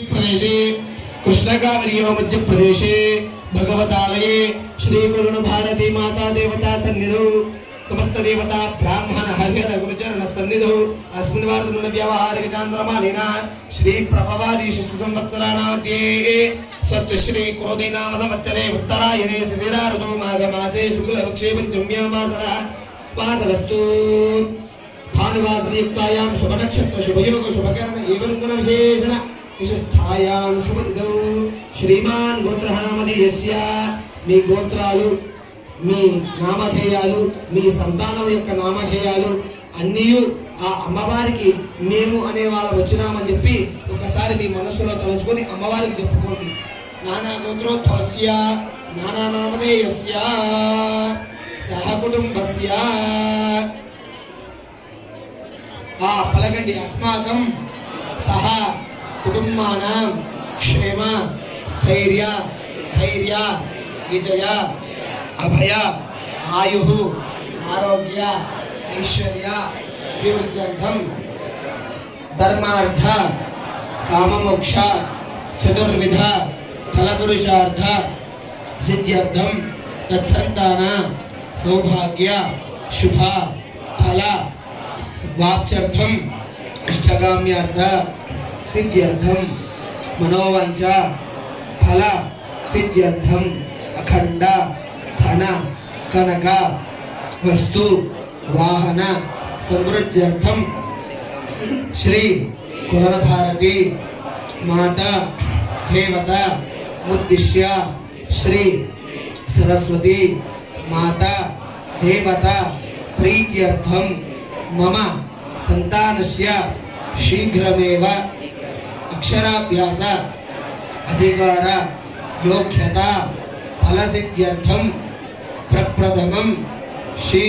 प्रदेशे कृष्णकावलियो मध्य प्रदेशे भगवतालये श्री गुरु भारती माता देवता सन्निधौ समस्त देवता ब्राह्मण हरिहर गुरुचरण सन्निधौ अस्मिन् वार्तमान व्यावहारिक चांद्रमानिना श्री प्रभवादि शिष्य संवत्सराणामध्ये स्वस्थ श्री क्रोधि नाम संवत्सरे उत्तरायणे शिशिरा ऋतौ माघ मासे शुक्लपक्षे पंचम्यां वासरस्तु भानुवासरयुक्तायां शुभनक्षत्र शुभयोग शुभकर्ण एवं गुण विशेषण विशिष्टायां शुभतिथौ श्रीमान गोत्रः नामधेयस्य మీ గోత్రాలు మీ నామధేయాలు మీ సంతానం యొక్క నామధేయాలు అన్నీ ఆ అమ్మవారికి మేము అనే వాళ్ళం వచ్చినామని చెప్పి ఒకసారి మీ మనసులో తలుచుకొని అమ్మవారికి చెప్పుకోండి. నానా గోత్రోద్భవస్య నానా నామధేయస్య సహ కుటుంబస్య పలకండి అస్మాకం సహ కుటుంబానాం క్షేమ స్థైర్య ధైర్య విజయ అభయ ఆయుః ఆరోగ్య ఐశ్వర్య అభివృద్ధ్యర్థం ధర్మార్థ కామమోక్ష చతుర్విధ ఫలపురుషార్థ సిద్ధ్యర్థం తత్సంతాన సౌభాగ్య శుభ ఫల వాప్త్యర్థం ఇష్టకామ్యార్థ సిద్ధ్యర్థం మనోవాంఛ ఫల సిద్ధ్యర్థం అఖండ ధన కనక వస్తు వాహన సమృద్ధ్యర్థం శ్రీ కులన భారతి మాత దేవత ఉద్దిశ్య శ్రీ సరస్వతి మాత దేవత ప్రీత్యర్థం మమ సంతానస్య శీఘ్రమేవ అక్షరాభ్యాస అధికార యోగ్యత ఫలసిద్ధ్యర్థం ప్రప్రథమం శ్రీ